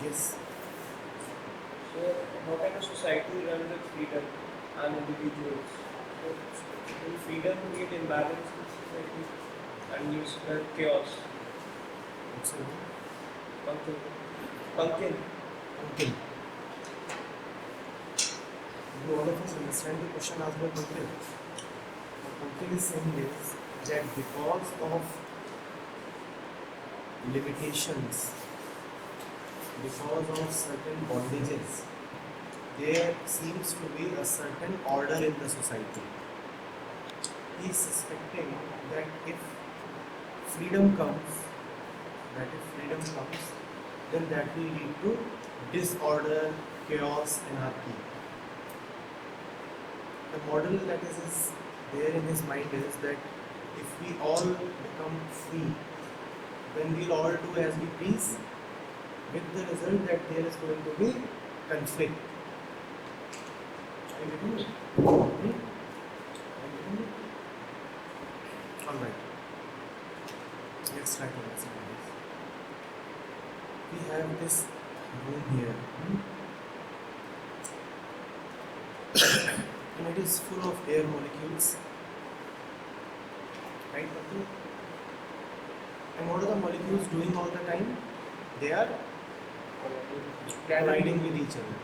Yes. So, how can a society run with freedom and individuals? So, will freedom create imbalance in society and you spread chaos? Absolutely. Pumpkin. Pumpkin. Pumpkin. Do all of us understand the question asked by Pumpkin? What Pumpkin is saying is that because of limitations, because of certain bondages, there seems to be a certain order in the society. He is suspecting that if freedom comes, then that will lead to disorder, chaos, anarchy. The model that is there in his mind is that if we all become free, then we'll all do as we please, with the result that there is going to be conflict. Are you getting it? Alright. Let's try to understand this. We have this room here. And it is full of air molecules. Right, Bhakti? And what are the molecules doing all the time? They are colliding with each other.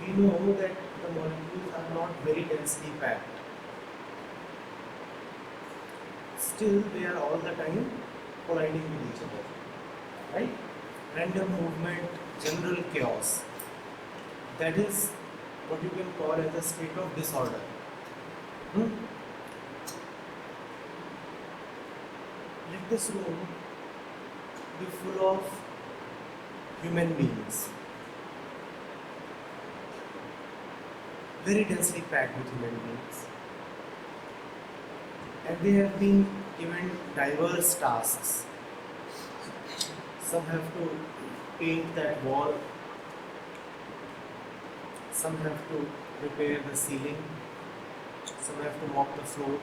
We know that the molecules are not very densely packed. Still, they are all the time colliding with each other. Right? Random movement, general chaos. That is what you can call as a state of disorder. Let this room be full of human beings, very densely packed with human beings, and they have been given diverse tasks. Some have to paint that wall, some have to repair the ceiling, some have to mop the floor,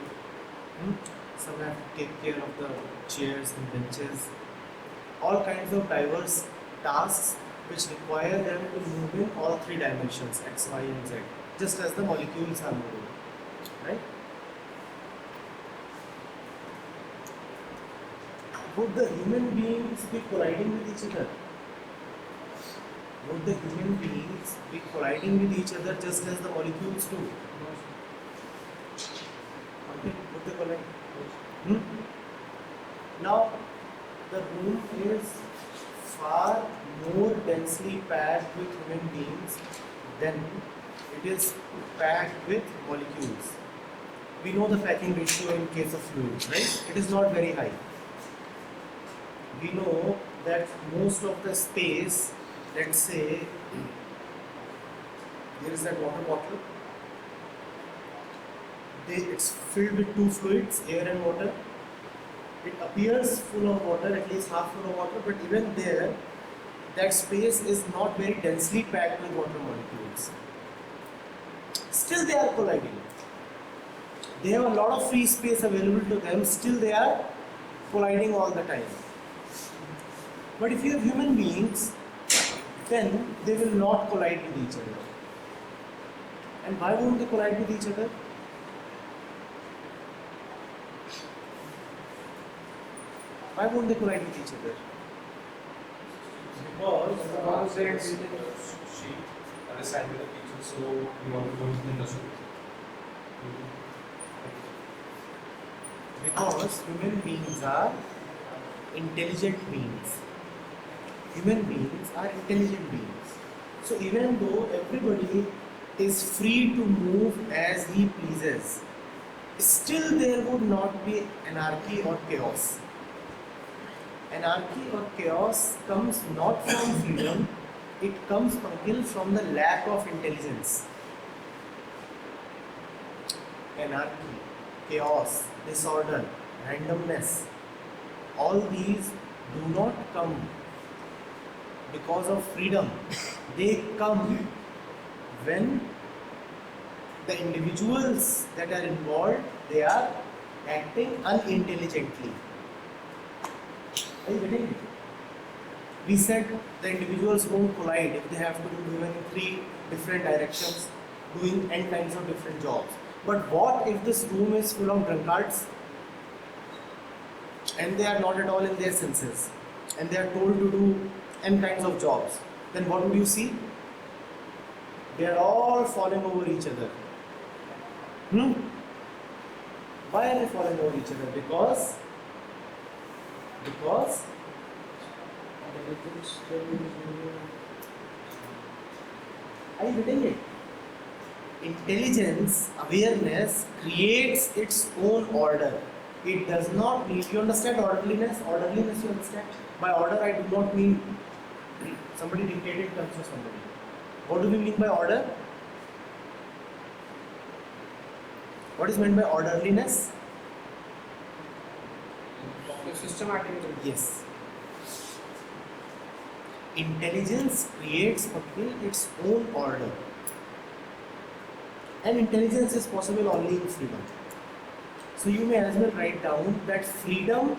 some have to take care of the chairs and benches. All kinds of diverse tasks which require them to move in all three dimensions, x, y and z, just as the molecules are moving, right? Would the human beings be colliding with each other? Would the human beings be colliding with each other just as the molecules do? Okay, would they collide? Now, the room is far more densely packed with human beings than it is packed with molecules. We know the packing ratio in case of fluids, right? It is not very high. We know that most of the space, let's say, there is that water bottle. It's filled with two fluids, air and water. It appears full of water, at least half full of water, but even there, that space is not very densely packed with water molecules. Still they are colliding. They have a lot of free space available to them, still they are colliding all the time. But if you have human beings, then they will not collide with each other. And why won't they collide with each other? Why won't they collide with each other? Because they she understand with the teacher, so we want to go into the industry. Because human beings are intelligent beings. Human beings are intelligent beings. So even though everybody is free to move as he pleases, still there would not be anarchy or chaos. Anarchy or chaos comes not from freedom, it comes from the lack of intelligence. Anarchy, chaos, disorder, randomness, all these do not come because of freedom. They come when the individuals that are involved, they are acting unintelligently. Are you getting it? We said the individuals won't collide if they have to be moving in 3 different directions, doing n kinds of different jobs. But what if this room is full of drunkards and they are not at all in their senses and they are told to do n kinds of jobs? Then what would you see? They are all falling over each other. Why are they falling over each other? Because are you getting it? Intelligence, awareness creates its own order. It does not need, you understand orderliness? Orderliness, you understand? By order, I do not mean somebody dictated terms to somebody. What do we mean by order? What is meant by orderliness? Systematic. Yes. Intelligence creates its own order. And intelligence is possible only in freedom. So you may as well write down that freedom,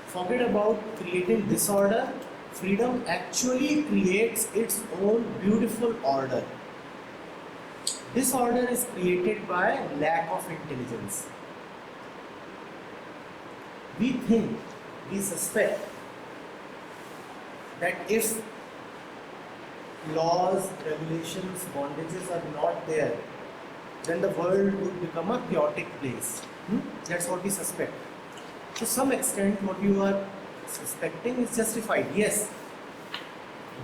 forget about creating disorder, freedom actually creates its own beautiful order. Disorder is created by lack of intelligence. We think, we suspect that if laws, regulations, bondages are not there, then the world would become a chaotic place. That's what we suspect. To some extent, what you are suspecting is justified. Yes,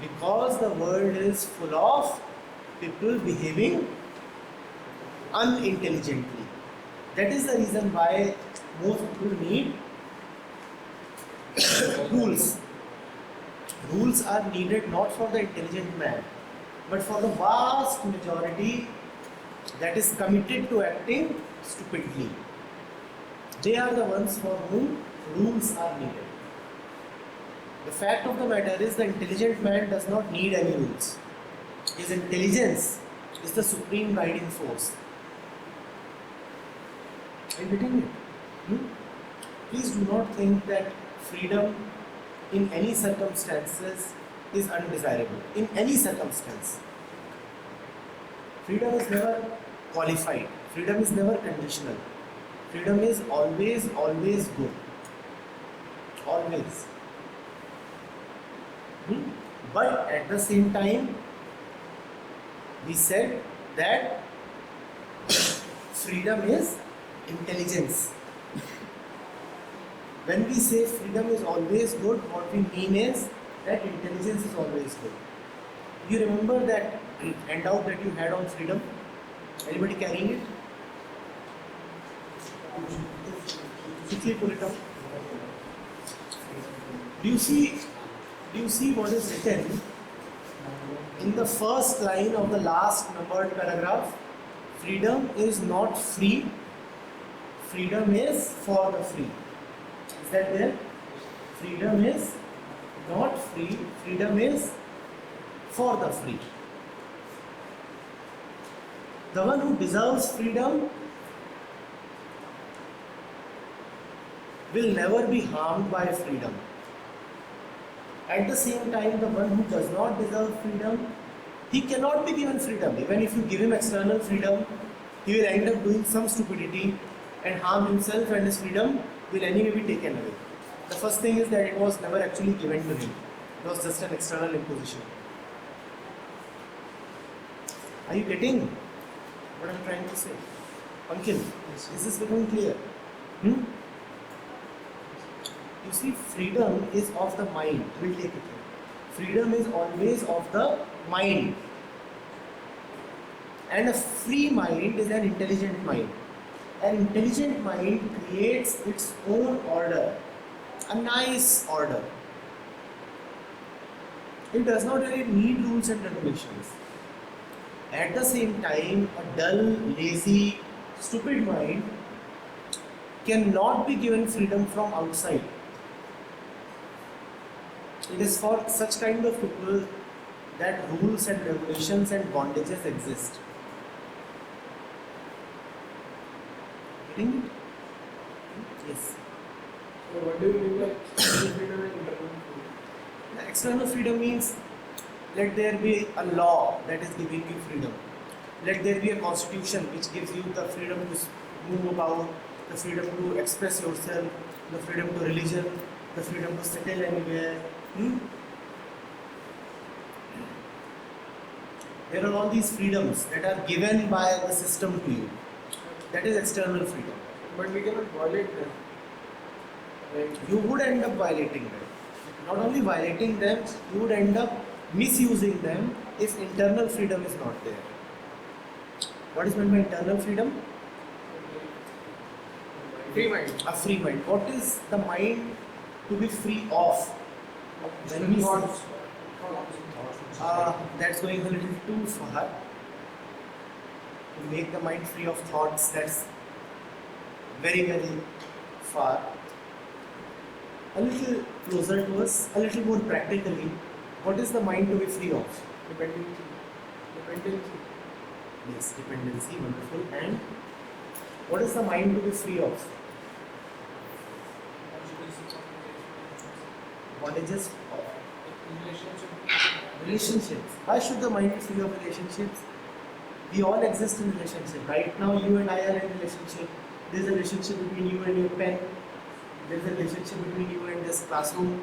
because the world is full of people behaving unintelligently. That is the reason why most people need rules. Rules are needed not for the intelligent man, but for the vast majority that is committed to acting stupidly. They are the ones for whom rules are needed. The fact of the matter is the intelligent man does not need any rules. His intelligence is the supreme guiding force. Are you getting it? Please do not think that freedom in any circumstances is undesirable. In any circumstance. Freedom is never qualified. Freedom is never conditional. Freedom is always good. Always. But at the same time, we said that freedom is intelligence. When we say freedom is always good, what we mean is that intelligence is always good. You remember that handout that you had on freedom? Anybody carrying it? Quickly pull it up. Do you see what is written in the first line of the last numbered paragraph? Freedom is not free. Freedom is for the free. Is that there? Freedom is not free. Freedom is for the free. The one who deserves freedom will never be harmed by freedom. At the same time, the one who does not deserve freedom, he cannot be given freedom. Even if you give him external freedom, he will end up doing some stupidity and harm himself, and his freedom will anyway be taken away. The first thing is that it was never actually given to him. It was just an external imposition. Are you getting what I am trying to say? Ankil, is this becoming clear? You see, freedom is of the mind. We'll take it here. Freedom is always of the mind. And a free mind is an intelligent mind. An intelligent mind creates its own order. A nice order. It does not really need rules and regulations. At the same time, a dull, lazy, stupid mind cannot be given freedom from outside. It is for such kind of people that rules and regulations and bondages exist. Getting it? Yes. So what do you mean by external freedom and internal freedom? External freedom means let there be a law that is giving you freedom. Let there be a constitution which gives you the freedom to move about, the freedom to express yourself, the freedom to religion, the freedom to settle anywhere. There are all these freedoms that are given by the system to you. That is external freedom. But we cannot violate them. Right? You would end up violating them. Not only violating them, you would end up misusing them if internal freedom is not there. What is meant by internal freedom? Free mind. A free mind. What is the mind to be free of? When we Thoughts. that's going a little too far. To make the mind free of thoughts, that's very, very far. A little closer to us, a little more practically, what is the mind to be free of? Dependency. Dependency. Yes, dependency, wonderful. And what is the mind to be free of? Bondages of relationships. Why should the mind be free of relationships? We all exist in relationship. Right now, you and I are in relationship. There is a relationship between you and your pen. There is a relationship between you and this classroom.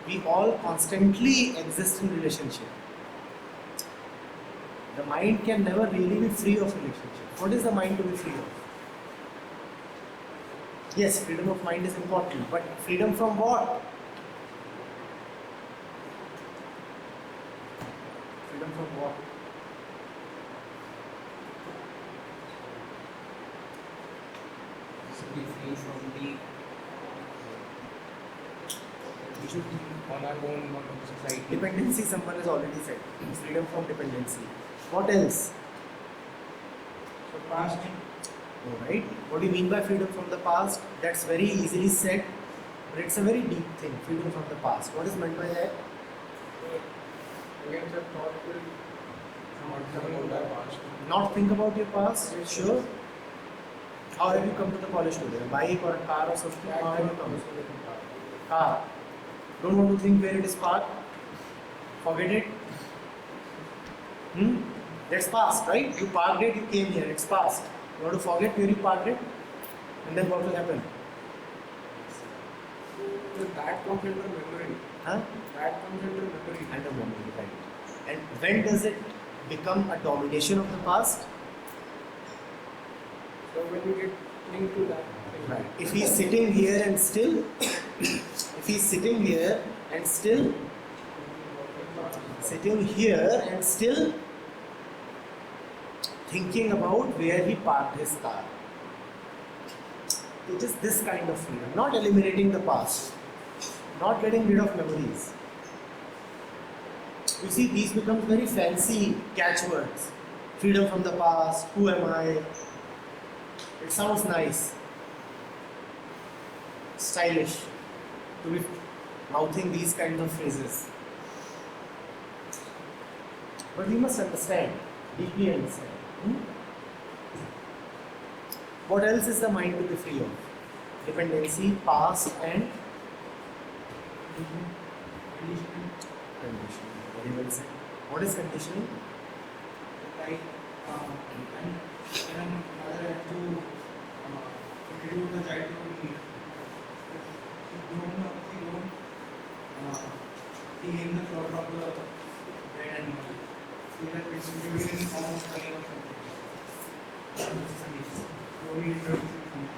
We all constantly exist in relationship. The mind can never really be free of relationship. What is the mind to be free of? Yes, freedom of mind is important, but freedom from what? Freedom from what? Be free from the we should be on our own, not on society. Dependency, someone has already said. Freedom from dependency. What else? So past. Alright. What do you mean by freedom from the past? That's very easily said, but it's a very deep thing. Freedom from the past. What is meant by that? Again, the thought will Not come about our past. Not think about your past? Sure. How have you come to the college today? A bike or a car or something? How have you come? Car. Don't want to think where it is parked? Forget it. That's past, right? You parked it, you came here, it's past. You want to forget where you parked it? And then what will happen? So that comes into memory. Huh? That comes into memory. And a memory, right? And when does it become a domination of the past? So when you get linked to that. Right. If he's sitting here and still, if he's sitting here and still, sitting here and still thinking about where he parked his car. It is this kind of freedom, not eliminating the past, not getting rid of memories. You see, these become very fancy catchwords. Freedom from the past, who am I? It sounds nice, stylish, to be mouthing these kinds of phrases. But we must understand, deeply understand. What else is the mind to be free of? Dependency, past, and conditioning. Very well said. What is conditioning? Like when mother had to introduce the child to me, he in the floor of the bread and milk. So that it's introduced in form of curry or something. Slowly introducing something.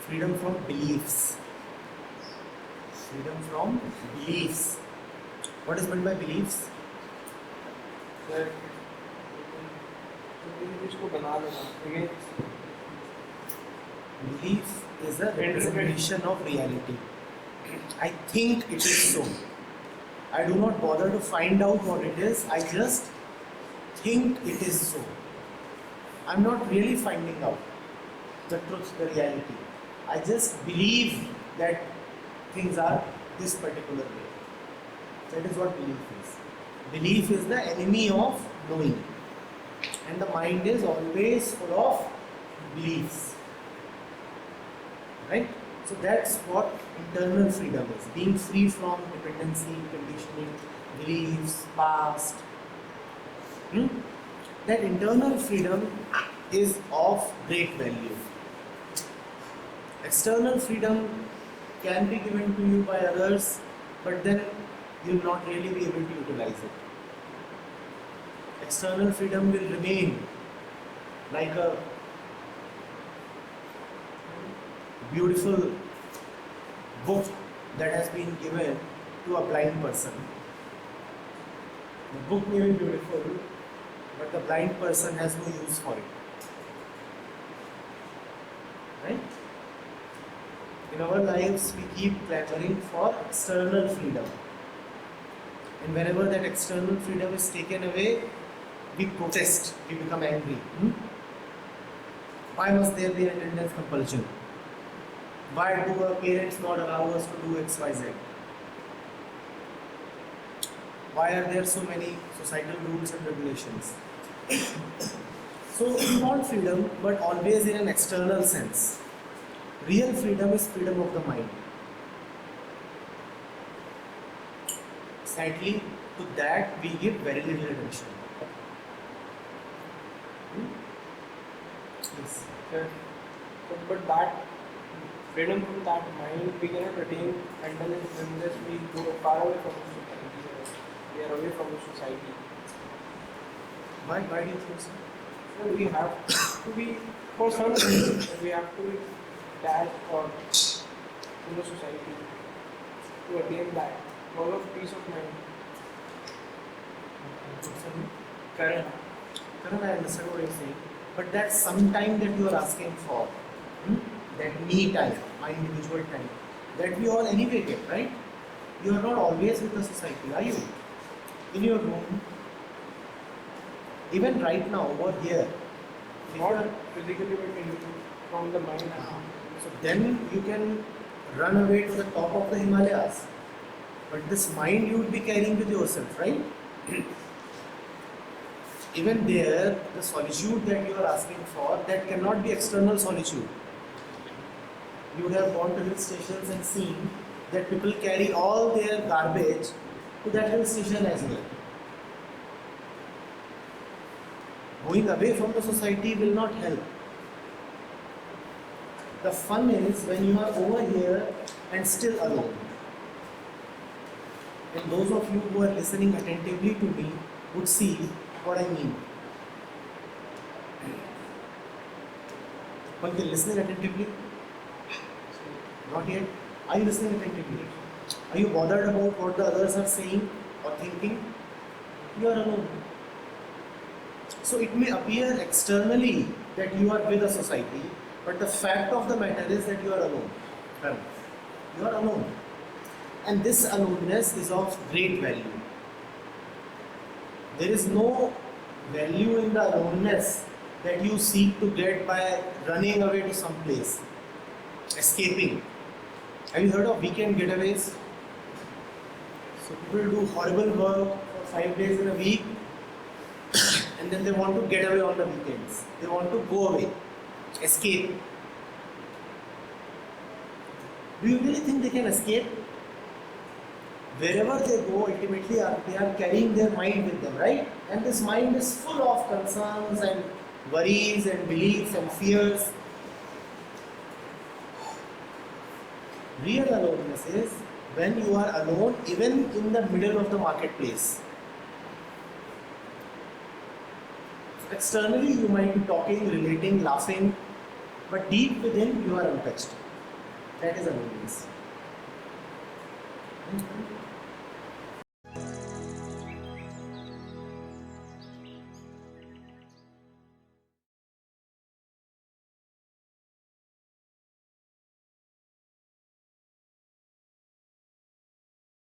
Freedom from beliefs. Freedom from beliefs. What is meant by beliefs? That इसको बना देना image. Belief is a representation of reality. I think it is so. I do not bother to find out what it is. I just think it is so. I'm not really finding out the truth, the reality. I just believe that things are this particular way. That is what belief is. Belief is the enemy of knowing. And the mind is always full of beliefs. Right? So that's what internal freedom is. Being free from dependency, conditioning, beliefs, past. Hmm? That internal freedom is of great value. External freedom can be given to you by others, but then you'll not really be able to utilize it. External freedom will remain like a beautiful book that has been given to a blind person. The book may be beautiful, but the blind person has no use for it. Right? In our lives, we keep clamoring for external freedom. And whenever that external freedom is taken away, we protest, we become angry. Why must there be an attendance compulsion? Why do our parents not allow us to do X, Y, Z? Why are there so many societal rules and regulations? So we want freedom, but always in an external sense. Real freedom is freedom of the mind. Sadly, to that we give very little attention. Yes. Yeah. But that freedom from that mind we cannot attain unless we go far away from the society. We are away from the society. Why do you think so? So we have to be, for some reason, we have to be detached or in the society to attain that all of peace of mind. Karan, I understand what you're saying, but that's some time that you are asking for. That me time, my individual time, that we all anyway get, right? You are not always with the society, are you? In your room, even right now over here, if you Not are- physically but mentally, from the mind. so then you can run away to the top of the Himalayas. But this mind you would be carrying with yourself, right? Even there, the solitude that you are asking for, that cannot be external solitude. You would have gone to hill stations and seen that people carry all their garbage to that hill station as well. Going away from the society will not help. The fun is when you are over here and still alone. And those of you who are listening attentively to me would see what I mean. But you're listening attentively? Not yet? Are you listening attentively? Are you bothered about what the others are saying or thinking? You are alone. So it may appear externally that you are with a society, but the fact of the matter is that you are alone. You are alone. And this aloneness is of great value. There is no value in the aloneness that you seek to get by running away to some place, escaping. Have you heard of weekend getaways? So people do horrible work for 5 days in a week and then they want to get away on the weekends. They want to go away, escape. Do you really think they can escape? Wherever they go, ultimately they are carrying their mind with them, right? And this mind is full of concerns and worries and beliefs and fears. Real aloneness is when you are alone even in the middle of the marketplace. Externally you might be talking, relating, laughing, but deep within you are untouched. That is aloneness.